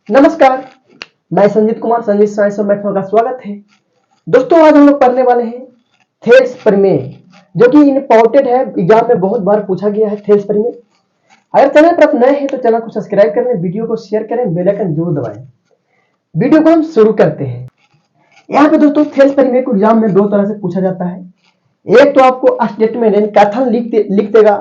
नमस्कार, मैं संजीत कुमार संजीत साइंस और मैथ में का स्वागत है। दोस्तों आज हम लोग पढ़ने वाले हैं थेल्स प्रमेय, जो कि इंपॉर्टेंट है, एग्जाम में बहुत बार पूछा गया है थेल्स प्रमेय। अगर चैनल पर आप नए हैं तो चैनल को सब्सक्राइब करें, वीडियो को शेयर करें, बेल आइकन जरूर दबाएं। वीडियो को हम शुरू करते हैं। यहाँ पे दोस्तों थेल्स प्रमेय को एग्जाम में दो तरह से पूछा जाता है। एक तो आपको स्टेटमेंट यानी कथन लिख देगा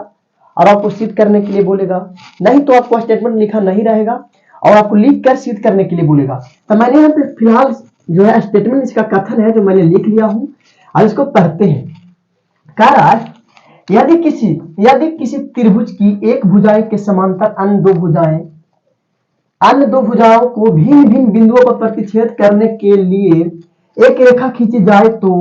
और आपको सिद्ध करने के लिए बोलेगा, नहीं तो आपको स्टेटमेंट लिखा नहीं रहेगा और आपको लिख कर सिद्ध करने के लिए बोलेगा। तो मैंने यहाँ पे फिलहाल जो है स्टेटमेंट इसका कथन है जो मैंने लिख लिया हूं और इसको पढ़ते हैं। कह रहा है यदि किसी त्रिभुज की एक भुजाएं के समांतर अन्य दो भुजाओं को भिन्न भिन्न बिंदुओं पर प्रतिच्छेद करने के लिए एक रेखा खींची जाए तो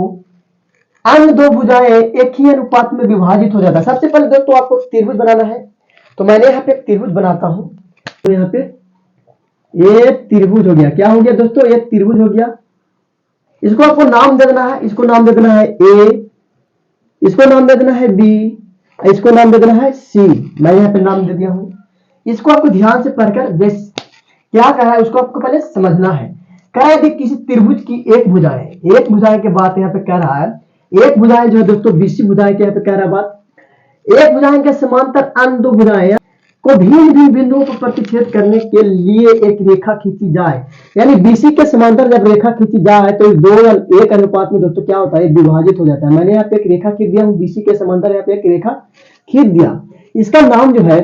अन्य दो भुजाएं एक ही अनुपात में विभाजित हो जाता है। सबसे पहले दोस्तों आपको त्रिभुज बनाना है, तो मैंने यहाँ पे एक त्रिभुज बनाता हूं। तो यहाँ पे ये त्रिभुज हो गया। क्या हो गया दोस्तों? ये त्रिभुज हो गया। इसको आपको नाम दे देना है। इसको नाम दे देना है ए, इसको नाम दे देना है बी, इसको नाम दे देना है सी। मैं यहाँ पे नाम दे दिया हूं। इसको आपको ध्यान से पढ़कर क्या कहा है उसको आपको पहले समझना है। कह रहा है किसी त्रिभुज की एक भुजाएं के बात यहाँ पे कह रहा है। एक भुजाएं जो है दोस्तों बीसी भुजाएं के यहाँ पे कह रहा है बात। एक भुजाएं के समांतर अन्य दो भुजाएं को भिन्न भिन्न बिंदुओं को प्रतिच्छेद करने के लिए एक रेखा खींची जाए, यानी बीसी के समांतर जब रेखा खींची जाए तो दो एक अनुपात में दोस्तों क्या होता है? विभाजित हो जाता है। मैंने यहाँ पे एक रेखा खींच दिया हूँ, बीसी के समांतर यहाँ पे एक रेखा खींच दिया। इसका नाम जो है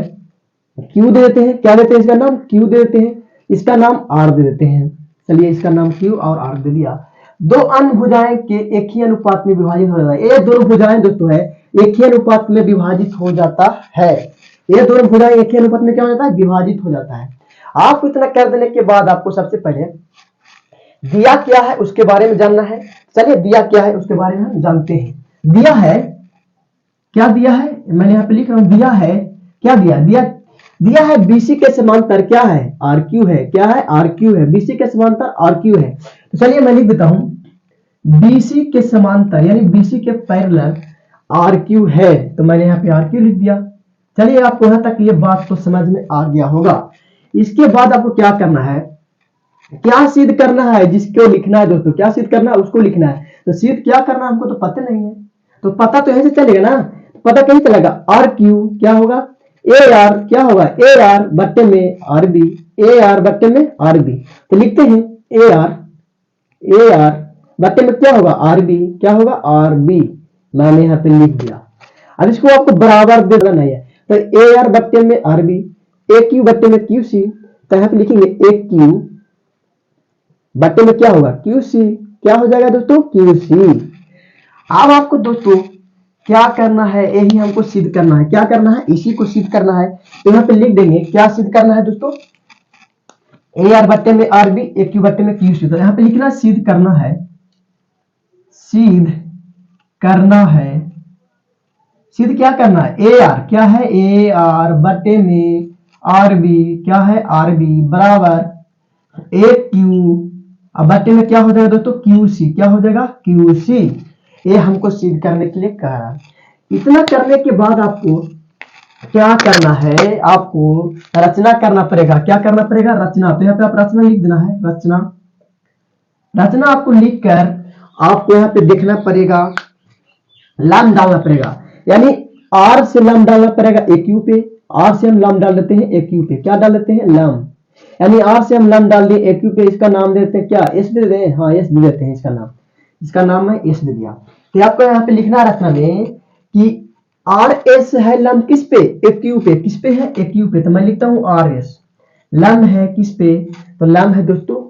क्यू दे देते हैं। क्या देते हैं? इसका नाम क्यू दे देते हैं। इसका नाम आर दे देते हैं। चलिए इसका नाम क्यू और आर दे दिया। दो अन्य भुजाएं के एक ही अनुपात में विभाजित हो जाता है। ये दोनों भुजाएं दोस्तों है एक ही अनुपात में विभाजित हो जाता है। ये दोनों भुजाएं एक ही अनुपात में क्या हो जाता है? विभाजित हो जाता है। आपको इतना कर देने के बाद आपको सबसे पहले दिया क्या है उसके बारे में जानना है। चलिए दिया क्या है उसके बारे में हम जानते हैं। दिया है, क्या दिया है? मैंने यहाँ पे लिख रहा हूं दिया है। क्या दिया है बीसी के समांतर क्या है? आर क्यू है। क्या है? आर क्यू है। बीसी के समांतर आर क्यू है। तो चलिए मैं लिख देता हूं बीसी के समांतर यानी बीसी के पैरेलल आर क्यू है। तो मैंने यहाँ पे आर क्यू लिख दिया। चलिए आपको यहां तक ये बात तो समझ में आ गया होगा। इसके बाद आपको क्या करना है? क्या सिद्ध करना है? जिसको लिखना है दोस्तों, क्या सिद्ध करना है उसको लिखना है। तो सिद्ध क्या करना हमको तो पता नहीं है, तो पता तो यहीं से चलेगा ना। पता कहीं चलेगा आर क्यू क्या होगा? ए आर क्या होगा? ए आर बट्टे में आर बी, ए आर बट्टे में आर बी। तो लिखते हैं ए आर बट्टे में क्या होगा? R B. क्या होगा? R B. मैंने यहाँ पे लिख दिया। अब इसको आपको बराबर दे देना है। तो ए आर बट्टे में आर बी, ए क्यू बट्टे में क्यू सी। तो यहाँ पे लिखेंगे ए क्यू बट्टे में क्या होगा? Q C. क्या हो जाएगा दोस्तों? Q C. अब आपको दोस्तों क्या करना है? यही हमको सिद्ध करना है। क्या करना है? इसी को सिद्ध करना है। तो यहाँ पे लिख देंगे क्या सिद्ध करना है दोस्तों? ए आर बट्टे में आर बी, ए क्यू बट्टे में क्यू सी। तो यहाँ पे लिखना सिद्ध करना है, सिद्ध करना है। सिद्ध क्या करना है? ए आर क्या है? ए आर बट्टे में आर बी क्या है? आर बी बराबर ए क्यू अब बट्टे में क्या हो जाएगा दोस्तों? Q C. क्या हो जाएगा? Q C. ये हमको सिद्ध करने के लिए कहा है। इतना करने के बाद आपको क्या करना है? आपको रचना करना पड़ेगा। क्या करना पड़ेगा? रचना। तो यहाँ पे आप रचना लिख देना है। रचना आपको लिखकर आपको यहाँ पे देखना पड़ेगा, लम डालना पड़ेगा, यानी आर से लम डालना पड़ेगा ए क्यू पे। आर से हम लम डाल देते हैं ए क्यू पे। क्या डाल देते हैं? लम। यानी आर से हम लम डाल दिए ए क्यू पे। इसका नाम देते हैं क्या? एस दे दें। हाँ एस दे देते हैं। इसका नाम है एस दे दिया। तो आपको यहाँ पे लिखना रचना में कि आर एस है लम किस पे? ए क्यू पे। किस पे है? ए क्यू पे। तो मैं लिखता हूं आर एस। लम है किस पे? तो लम है दोस्तों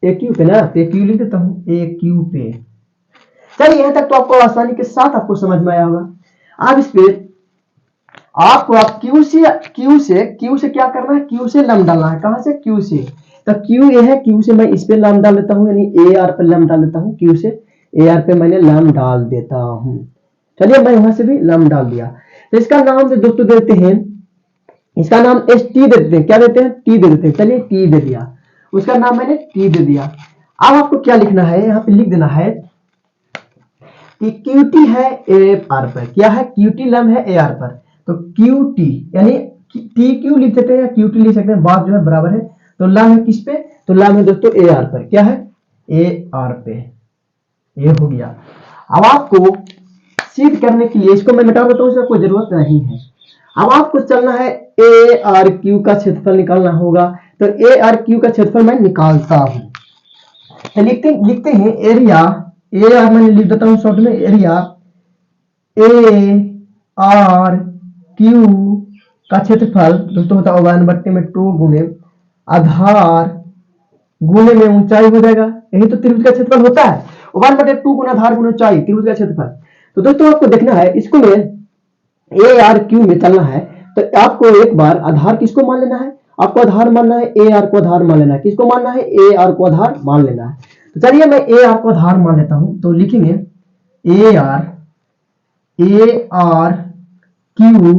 ए क्यू पे ना। तो ए क्यू लिख देता हूं ए क्यू पे। चलिए यहां तक तो आपको आसानी के साथ आपको समझ में आया होगा। अब इस पे आपको आप क्यू से क्या करना है? क्यू से लम डालना है। कहां से? क्यू से। तो क्यू ये है, क्यू से मैं इस पे लम डाल देता हूं, यानी ए आर पे लम डाल देता हूं। क्यू से ए आर पे मैंने लम डाल देता हूं। चलिए मैं वहां से भी लम डाल दिया। तो इसका नाम दोस्तों देते हैं, इसका नाम एस टी दे देते हैं। क्या देते हैं? टी दे देते हैं। चलिए टी दे दिया, उसका नाम मैंने टी दे दिया। अब आपको क्या लिखना है? यहाँ पे लिख देना है कि क्यूटी है ए आर पर। क्या है? क्यूटी लम है ए आर पर। तो क्यूटी यानी टी क्यू लिख सकते हैं या क्यूटी लिख सकते हैं, बात जो है बराबर है। तो लम है किस पे, तो लम है दोस्तों ए आर पर। क्या है, ए आर पे। ये हो गया। अब आपको सिद्ध करने के लिए इसको मैं मिटा देता हूं, इसका कोई जरूरत नहीं है। अब आपको चलना है ए आर क्यू का क्षेत्रफल निकालना होगा। तो ए आर क्यू का क्षेत्रफल मैं निकालता हूं, तो लिखते हैं एरिया, ए आर मैंने लिख देता हूं शॉर्ट में, एरिया ए आर क्यू का क्षेत्रफल दोस्तों होता है 1/2 गुने आधार गुने में ऊंचाई हो जाएगा। यही तो त्रिभुज का क्षेत्रफल होता है, 1/2 गुना आधार गुना ऊंचाई, त्रिभुज का क्षेत्रफल। तो दोस्तों आपको देखना है, इसको में ए आर क्यू में चलना है, तो आपको एक बार आधार किसको मान लेना है, आपको आधार मानना है ए आर को आधार मान लेना है। किसको मानना है, ए आर को आधार मान लेना है। तो चलिए मैं ए आर को आधार मान लेता हूं, तो लिखेंगे ए आर क्यू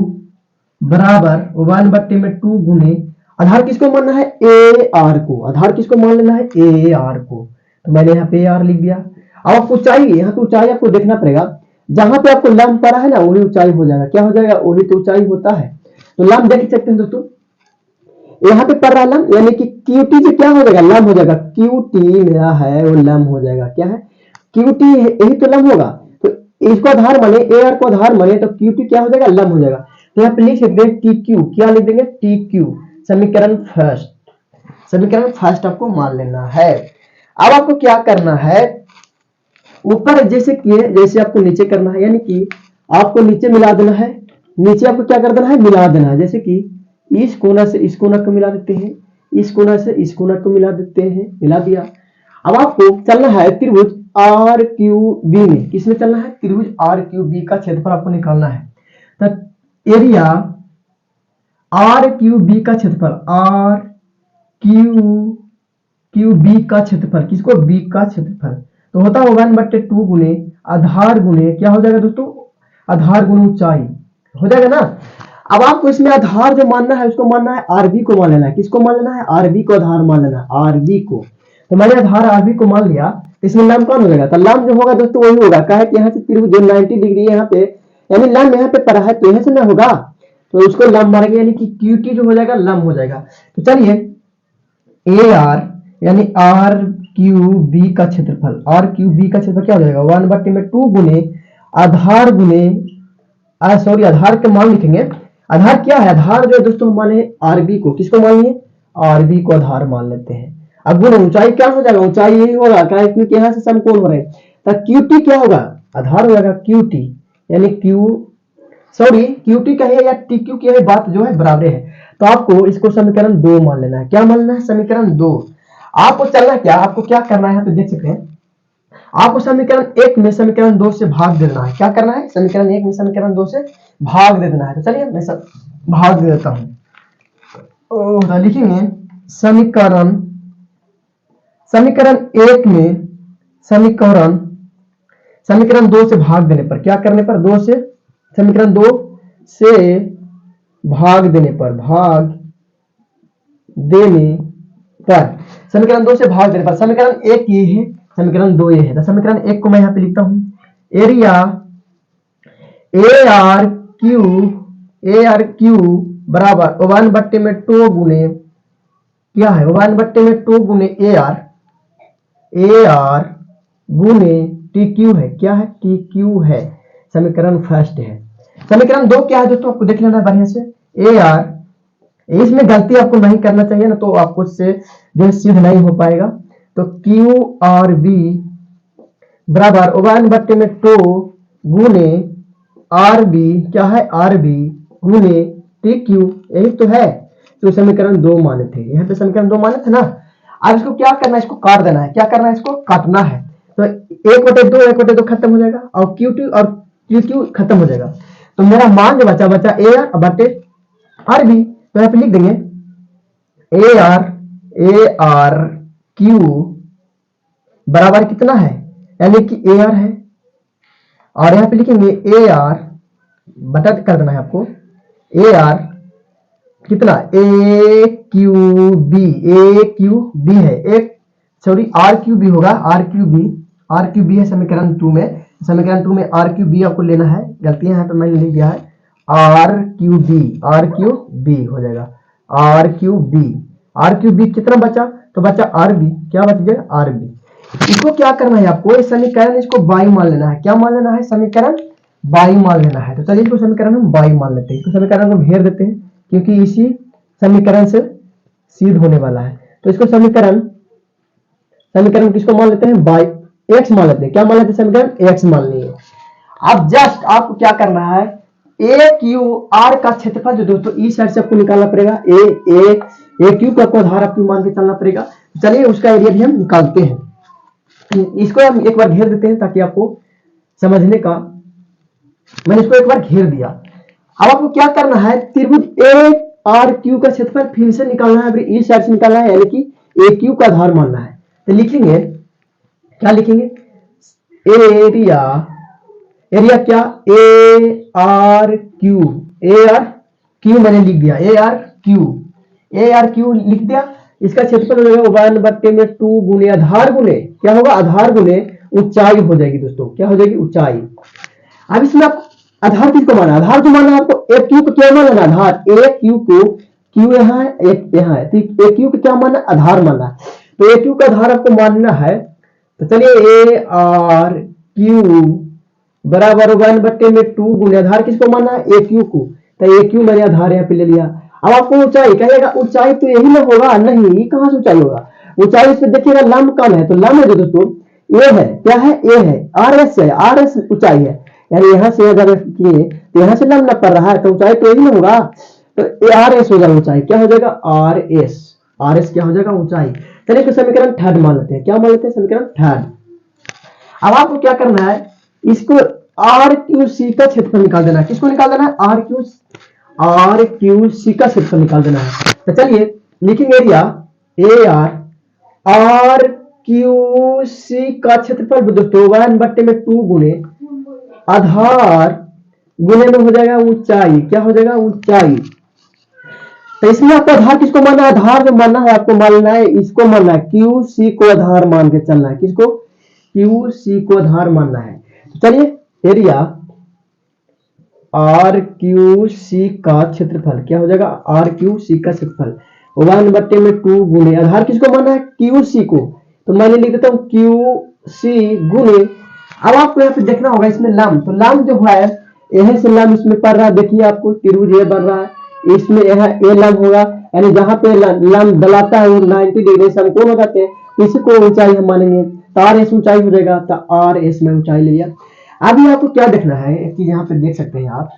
बराबर 1/2 गुने आधार किसको मानना है, ए आर को, आधार किसको मान लेना है, ए आर को। तो मैंने यहाँ पे ए आर लिख दिया। अब आपको ऊंचाई, यहाँ पे ऊंचाई आपको देखना पड़ेगा, जहां पे आपको लंब पड़ा है ना वही ऊंचाई हो जाएगा। क्या हो जाएगा, वही तो ऊंचाई होता है। तो लंब देख सकते हैं दोस्तों, यहाँ पे पड़ रहा है लंब, यानी कि क्यूटी से क्या हो जाएगा, लंब हो जाएगा। क्यूटी मेरा है वो लंब हो जाएगा। क्या है, क्यूटी, यही तो लंब होगा। तो इसको आधार माने, ए आर को आधार माने, तो क्यूटी क्या हो जाएगा, लंब हो जाएगा। तो यहाँ पे लिख सकते हैं टी क्यू, क्या लिख देंगे, टी क्यू। समीकरण फर्स्ट आपको मान लेना है। अब आपको क्या करना है, ऊपर जैसे किए जैसे आपको नीचे करना है, यानी कि आपको नीचे मिला देना है। नीचे आपको क्या कर देना है, मिला देना है। जैसे कि इस कोना से इस कोना को मिला देते हैं, इस कोना से इस कोना को मिला देते हैं, मिला दिया। अब आपको चलना है त्रिभुज आर क्यू बी में। किसमें चलना है, त्रिभुज आर क्यू बी का क्षेत्रफल आपको निकालना है। तो एरिया आर क्यू बी का क्षेत्रफल, आर क्यू बी का क्षेत्रफल, किसको, बी का क्षेत्रफल, तो होता है 1/2 गुने आधार गुने क्या हो जाएगा दोस्तों, आधार गुने ऊंचाई हो जाएगा ना। अब आपको इसमें आधार जो मानना है उसको मानना है आरबी को मान लेना है। किसको मान लेना है, आरबी को आधार मान लेना है, आरबी को। तो मैंने आधार आरबी को मान लिया, इसमें लंब कौन हो जाएगा, तो लंब जो होगा दोस्तों वही होगा। क्या है कि यहाँ से त्रिभुज जो 90 डिग्री यहाँ पे, यानी लंब यहाँ पे पड़ा है तो यहाँ से ना होगा, तो उसको लंब मारेंगे, यानी कि क्यूटी जो हो जाएगा लंब हो जाएगा। तो चलिए ए आर यानी आर क्यू बी का क्षेत्रफल, आर क्यू बी का क्षेत्रफल क्या हो जाएगा, 1/2 गुने आधार गुने सॉरी आधार के मान लिखेंगे। आधार क्या है, आधार जो है दोस्तों माने आरबी को। किसको मान लिए, आरबी को आधार मान लेते हैं। अब गुने ऊंचाई क्या हो जाएगा, ऊंचाई यही होगा, क्योंकि यहाँ से समकोण हो रहे हैं। तो क्यूटी क्या होगा, आधार हो जाएगा क्यूटी, यानी क्यूटी कहे या टी क्यू की बात जो है बराबर है। तो आपको इसको समीकरण 2 मान लेना है। क्या मान लेना है, समीकरण 2। आपको चलना क्या, आपको क्या करना है, तो देख सकते हैं आपको समीकरण 1 में समीकरण 2 से भाग दे देना है। क्या करना है, समीकरण 1 में समीकरण 2 से भाग दे देना है। तो चलिए मैं सब भाग दे देता हूं। तो लिखेंगे समीकरण 1 में समीकरण 2 से भाग देने पर, क्या करने पर, समीकरण 2 से भाग देने पर, समीकरण 2 से भाग देने पर, समीकरण 1 ये है, समीकरण 2 ये है। तो समीकरण 1 को मैं यहाँ पे लिखता हूं, एरिया ए आर क्यू बराबर 1/2 गुने क्या है, 1/2 गुने ए आर गुने टी क्यू है। क्या है, टी क्यू है, समीकरण फर्स्ट है। समीकरण 2 क्या है दोस्तों, आपको देख लेना है बढ़िया से। ए आर, इसमें गलती आपको नहीं करना चाहिए ना, तो आपको इससे जो है सिद्ध नहीं हो पाएगा। तो क्यू आर बी बराबर 1/2 गुने आर बी, क्या है, आर बी गुने टी क्यू, यही तो है। तो समीकरण 2 माने थे, यहाँ पे समीकरण 2 माने थे ना। अब इसको क्या करना है, इसको काट देना है। क्या करना है, इसको काटना है। तो 1/2 खत्म हो जाएगा, और क्यू और क्यू खत्म हो जाएगा। तो मेरा मान जो बचा ए आर बटे आर बी। तो यहाँ पे लिख देंगे ए आर क्यू बराबर कितना है, यानी कि ए आर है, और यहाँ पे लिखेंगे ए आर बटा कर देना है आपको, ए आर कितना, ए क्यू बी है, एक सॉरी आर क्यू बी होगा, आर क्यू बी है समीकरण 2 में। समीकरण 2 में आर क्यू बी आपको लेना है, गलती यहाँ पे मैंने लिख दिया है, आर क्यू बी हो जाएगा, R Q B R Q B कितना बचा, तो बचा आर बी, क्या बच गया आर बी। इसको क्या करना है आपको, इस समीकरण इसको बाई मान लेना है, क्या मान लेना है, समीकरण बाई मान लेना है। तो चलिए इसको समीकरण हम बाई मान लेते हैं, इसको समीकरण को घेर देते हैं क्योंकि इसी समीकरण से सिद्ध होने वाला है। तो इसको समीकरण किसको मान लेते हैं, बाई एक्स मान लेते हैं, क्या मान लेते हैं, समीकरण एक्स मान लिए। अब जस्ट आपको क्या करना है, ए क्यू आर का क्षेत्रफल जो दोस्तों इस साइड से आपको निकालना पड़ेगा, ए क्यू का आधार आपको मान के चलना पड़ेगा। चलिए उसका एरिया भी हम निकालते हैं। इसको हम एक बार घेर देते हैं ताकि आपको समझने का, मैंने इसको एक बार घेर दिया। अब आपको क्या करना है, त्रिभुज ए आर क्यू का क्षेत्रफल फिर से निकालना है, इस साइड से निकालना है, यानी कि ए क्यू का आधार मानना है। तो लिखेंगे, क्या लिखेंगे, एरिया क्या, ए आर क्यू मैंने लिख दिया, ए आर क्यू लिख दिया। इसका क्षेत्रफल हो जाएगा 1/2 गुने आधार गुने क्या होगा, आधार गुने ऊंचाई हो जाएगी दोस्तों, क्या हो जाएगी ऊंचाई। अब इसमें आप आधार किसको माना, आधार को माना आपको, ए क्यू को क्या माना आधार, ए क्यू को, क्यू यहाँ है एक यहाँ है, तो ए क्यू को क्या माना आधार माना, तो ए क्यू का आधार आपको मानना है। तो चलिए ए आर क्यू बराबर 1/2 गुने आधार किसको माना है, ए क्यू को, तो ए क्यू मैंने आधार यहाँ पे ले लिया। अब आपको ऊंचाई कहेगा, ऊंचाई तो यही ना होगा, नहीं कहां से ऊंचाई होगा, ऊंचाई इसमें देखिएगा लंब कम है, तो लंब है जो दोस्तों ए है, क्या है ए है, आर एस है, आर एस ऊंचाई है, यानी यहाँ से अगर किए तो यहाँ से लंब पड़ रहा है, तो ऊंचाई तो यही ना होगा, तो आर एस हो जाएगा ऊंचाई, क्या हो जाएगा आर एस क्या हो जाएगा ऊंचाई। चलिए तो समीकरण थर्ड मान लेते हैं, क्या मान लेते हैं, समीकरण थर्ड। अब आपको क्या करना है, इसको आर क्यू सी का क्षेत्रफल निकाल देना है, किसको निकाल देना है, आर क्यू सी का क्षेत्रफल निकाल देना है। तो चलिए लिखेंगे area A R Q C का क्षेत्रफल दोस्तों 1/2 गुने आधार गुने में हो जाएगा ऊंचाई, क्या हो जाएगा ऊंचाई। तो इसमें आपको आधार किसको मानना है, आधार जो मानना है आपको मानना है, इसको मानना है, क्यू सी को आधार मान के चलना है, किसको, क्यू सी को आधार मानना है। तो चलिए एरिया आर क्यू सी का क्षेत्रफल क्या हो जाएगा, आर क्यू सी का क्षेत्रफल 1/2 गुने आधार किसको मानना है, क्यू सी को, तो मैंने लिख देता हूं क्यू सी गुने। अब आपको यहाँ पे देखना होगा इसमें लंब, तो लंब जो है यह से लंब इसमें पड़ रहा है, देखिए आपको त्रिभुज ये बन रहा है, इसमें यह ए लंब होगा, यानी जहां पे लंब डलाता है वो 90 डिग्री समकोण हो जाते हैं, इसी को ऊंचाई हम मानेंगे, तो आर एस ऊंचाई हो जाएगा, तो आर एस में ऊंचाई ले लिया। अभी आपको क्या देखना है, एक चीज यहाँ पे देख सकते हैं आप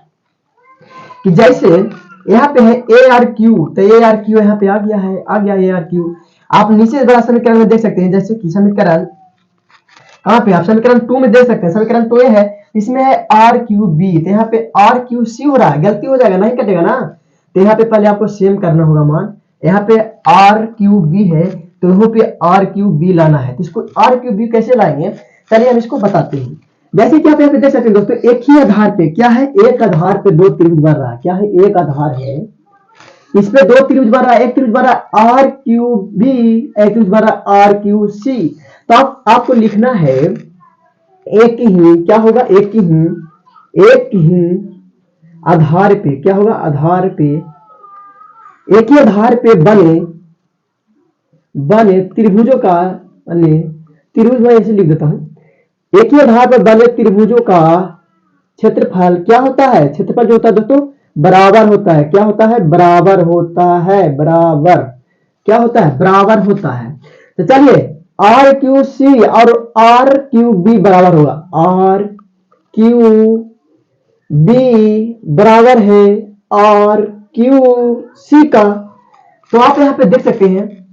कि जैसे यहाँ पे है ए आर क्यू, तो ए आर क्यू यहाँ पे आ गया ए आर क्यू। आप नीचे बड़ा समीकरण में देख सकते हैं, जैसे कि समीकरण कहाँ पे, आप समीकरण 2 में देख सकते हैं, समीकरण 2 है, इसमें है आर क्यू बी, तो यहाँ पे आर क्यू सी हो रहा है, गलती हो जाएगा, नहीं कटेगा ना, तो यहाँ पे पहले आपको सेम करना होगा मान, यहाँ पे आर क्यू बी है, तो यहाँ पे आर क्यू बी लाना है, तो इसको आर क्यू बी कैसे लाएंगे, चलिए हम इसको बताते हैं। जैसे कि आप यहाँ पे देख सकते हैं दोस्तों, एक ही आधार पे क्या है, एक आधार पे दो त्रिभुज बन रहा है, क्या है, एक आधार है, इस पे दो त्रिभुज बन रहा है, एक त्रिभुज बन रहा है आर क्यू बी, एक त्रिभुज बन रहा है आर क्यू सी। तो आपको लिखना है एक ही, क्या होगा, एक ही आधार पे, क्या होगा, आधार पे, एक ही आधार पे बने त्रिभुजों का, त्रिभुज मैं ऐसे लिख देता हूं, एक ही आधार पर बने त्रिभुजों का क्षेत्रफल क्या होता है, क्षेत्रफल जो होता है दोस्तों बराबर होता है, क्या होता है, बराबर होता है, बराबर क्या होता है, बराबर होता है। तो चलिए आर क्यू सी और आर क्यू बी बराबर होगा, आर क्यू बी बराबर है आर क्यू सी का। तो आप यहां पे देख सकते हैं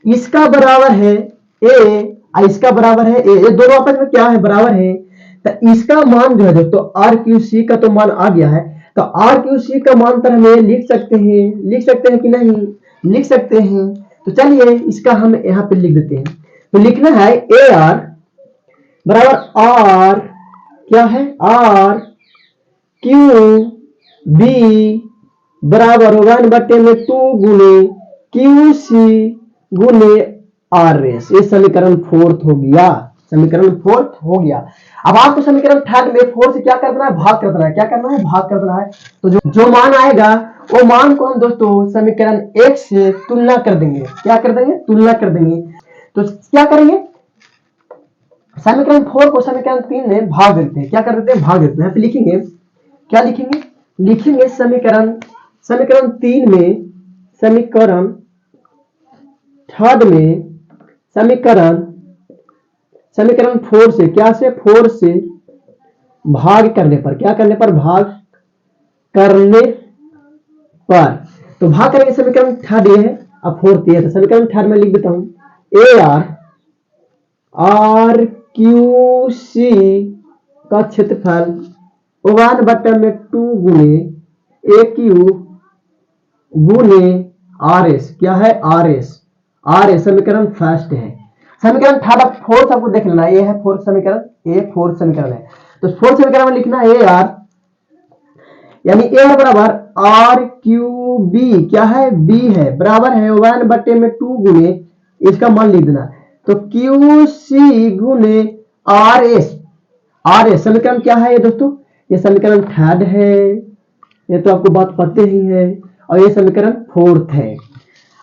इसका बराबर है ए और इसका बराबर है ए, ये दोनों आपस में क्या है, बराबर है। तो इसका मान जो है दोस्तों आर क्यू सी का तो मान आ गया है, तो आर क्यू सी का मान तो हमें लिख सकते हैं कि नहीं, लिख सकते हैं। तो चलिए इसका हम यहाँ पे लिख देते हैं, तो लिखना है ए आर बराबर आर, क्या है, आर क्यू बी बराबर 1/2 गुने क्यू सी गुने आर एस। ये समीकरण फोर्थ हो गया, समीकरण फोर्थ हो गया। अब आपको समीकरण थर्ड में 4 से क्या करना है, भाग करना है, क्या करना है, भाग करना है। तो जो मान आएगा वो मान को हम दोस्तों समीकरण 1 से तुलना कर देंगे। क्या कर देंगे? तुलना कर देंगे। तो क्या करेंगे? समीकरण 4 को समीकरण 3 में भाग देते हैं। क्या कर देते हैं? भाग देते हैं। यहाँ पे लिखेंगे, क्या लिखेंगे? लिखेंगे समीकरण 3 में, समीकरण 3 में, समीकरण 4 से, क्या से? 4 से भाग करने पर, क्या करने पर? भाग करने पर। तो भाग करेंगे, समीकरण 3 ये है, अब 4 ये है। तो समीकरण 3 में लिख देता हूं, ए आर क्यू सी का क्षेत्रफल 1/2 गुणे ए क्यू गुणे आर एस। क्या है? आर एस समीकरण फर्स्ट है। समीकरण 4 आपको देख लेना, ये है 4 समीकरण, ये 4 समीकरण है। तो 4 समीकरण में लिखना ए आर, यानी ए बराबर आर क्यू बी, क्या है? बी है, बराबर है 1/2 गुणे, इसका मान लिख देना। तो क्यू सी गुणे आर एस समीकरण क्या है ये दोस्तों? ये समीकरण 3 है, ये तो आपको बात पता ही है, और ये समीकरण 4 है।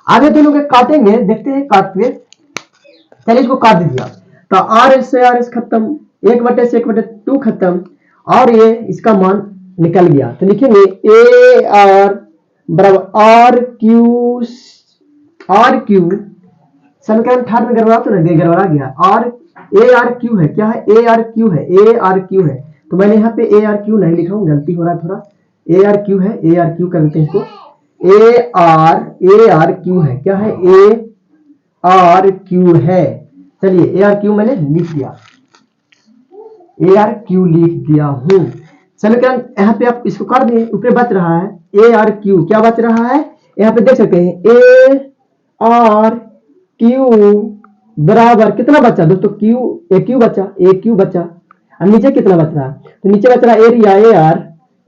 आगे दोनों के काटेंगे, देखते हैं काटते। चलिए इसको काट दीजिए। तो आर एस से आर एस खत्म, 1/2 से 1/2 खत्म, और ये इसका मान निकल गया। तो लिखेंगे ए आर बराबर आर क्यू, समीकरण 3 में गड़बड़ा तो नहीं? गड़बड़ा गया। ए आर क्यू है, क्या है? ए आर क्यू है। तो मैंने यहाँ पे ए आर क्यू नहीं लिखा हूँ, गलती हो रहा है थोड़ा। ए आर क्यू है, ए आर क्यू करते हैं इसको। ए आर क्यू है, क्या है? ए आर क्यू है। चलिए ए आर क्यू मैंने लिख दिया, ए आर क्यू लिख दिया हूं। समीकरण यहाँ पे आप इसको कर दिए, ऊपर बच रहा है ए आर क्यू। क्या बच रहा है? यहाँ पे देख सकते हैं ए आर क्यू बराबर कितना बचा दोस्तों? ए क्यू बचा, और नीचे कितना बच रहा है? तो नीचे बच रहा है एरिया ए आर,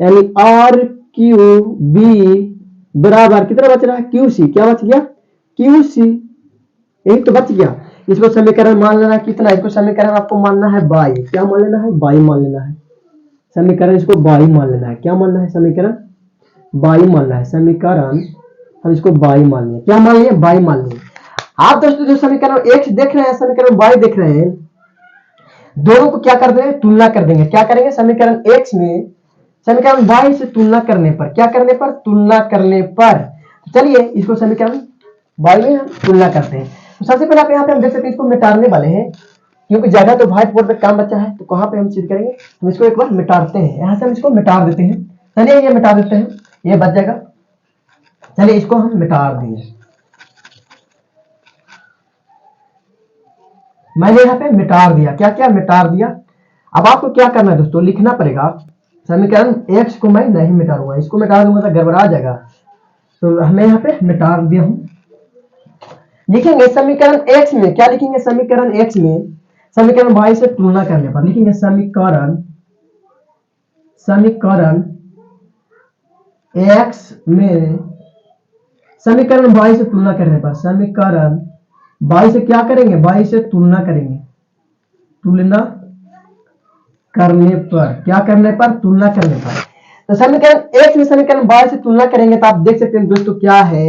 यानी आर क्यू बी बराबर कितना बच रहा है? Q C. क्या बच गया? क्यू सी, यही तो बच गया। इसको समीकरण मान लेना कितना? इसको समीकरण आपको मानना है 22। क्या मान लेना है? 22 मान लेना है समीकरण, इसको 22 मान लेना है। क्या मानना है? समीकरण 22 मानना है। समीकरण हम इसको 22 मान लिया। क्या मान लिया? 22 मान लिया। आप दोस्तों जो समीकरण 1 देख रहे हैं, समीकरण 22 देख रहे हैं, दोनों को क्या कर देंगे? तुलना कर देंगे। क्या करेंगे? समीकरण 1 में समीकरण 22 से तुलना करने पर, क्या करने पर? तुलना करने पर। तो चलिए इसको समीकरण 22 में हम तुलना करते हैं। तो सबसे पहले आप यहाँ पे हम देख सकते हैं, इसको मिटाने वाले हैं, क्योंकि ज्यादा तो व्हाइट बोर्ड पे काम बचा है। तो कहाँ पे हम चीज करेंगे? हम इसको एक बार मिटाते हैं, यहाँ से हम इसको मिटा देते हैं। चलिए ये मिटा देते हैं, ये बच जाएगा। चलिए इसको हम मिटा देंगे। मैंने यहाँ पे मिटा दिया। क्या क्या मिटा दिया? अब आपको क्या करना है दोस्तों? लिखना पड़ेगा। समीकरण x को मैं नहीं मिटा दूंगा, इसको मिटा दूंगा तो गड़बड़ा जाएगा। तो हमें यहाँ पे मिटा दिया हूँ। लिखेंगे समीकरण x में, क्या लिखेंगे? समीकरण x में समीकरण 22 से तुलना करने पर लिखेंगे समीकरण x में समीकरण 22 से तुलना करने पर, समीकरण 22 से क्या करेंगे? 22 से तुलना करेंगे। तुलना करने पर, क्या करने पर? तुलना करने पर। तो समीकरण 1 में समीकरण 22 से तुलना करेंगे तो आप देख सकते हैं दोस्तों क्या है,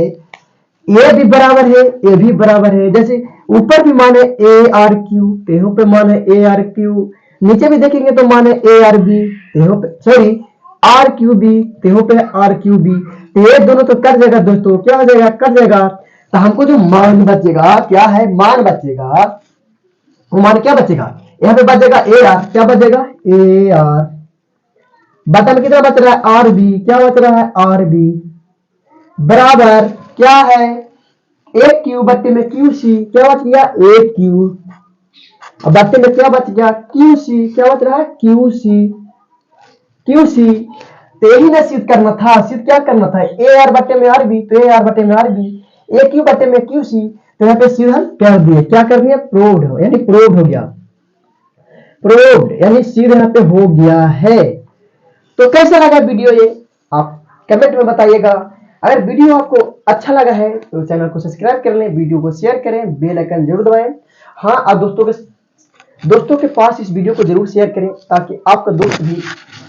ए भी बराबर है, ए भी बराबर है। जैसे ऊपर भी मान है ए आर क्यू, तेहों पे मान है ए आर क्यू, नीचे भी देखेंगे तो मान है ए आर बी, तेहों पे सॉरी आर क्यू बी, तेहों पे आर क्यू बी। ये दोनों तो कट जाएगा दोस्तों, क्या हो जाएगा? कट जाएगा। तो हमको जो मान बचेगा, क्या है? मान बचेगा। वो मान क्या बचेगा? यहाँ पे बचेगा ए आर, क्या बचेगा? ए आर बटा में कितना बच रहा है? आर बी, क्या बच रहा है? आर बी बराबर क्या है? ए क्यू बट्टे में क्यू सी, क्या बच गया? ए क्यू, और बट्टे में क्या बच गया? क्यू सी, क्या बच रहा है? Q C. तो यही ना सिद्ध करना था, सिद्ध क्या करना था? ए आर बट्टे में आर बी, तो ए आर बट्टे में आर बी, ए क्यू बट्टे में क्यू सी। तो यहाँ पे सिद्ध हम कर दिए। क्या कर दिया? प्रूव्ड हो, यानी प्रूव्ड हो गया, प्रूव्ड यानी सिद्ध यहाँ पे हो गया है। तो कैसा लगा वीडियो ये आप कमेंट में बताइएगा। अगर वीडियो आपको अच्छा लगा है तो चैनल को सब्सक्राइब कर लें, वीडियो को शेयर करें, बेल आइकन जरूर दबाएं। हाँ, और दोस्तों के पास इस वीडियो को जरूर शेयर करें ताकि आपका दोस्त भी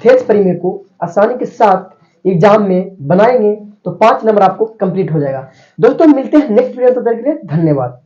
थेस प्रीमियर को आसानी के साथ एग्जाम में बनाएंगे तो 5 नंबर आपको कंप्लीट हो जाएगा। दोस्तों मिलते हैं नेक्स्ट वीडियो, तब तक के लिए धन्यवाद।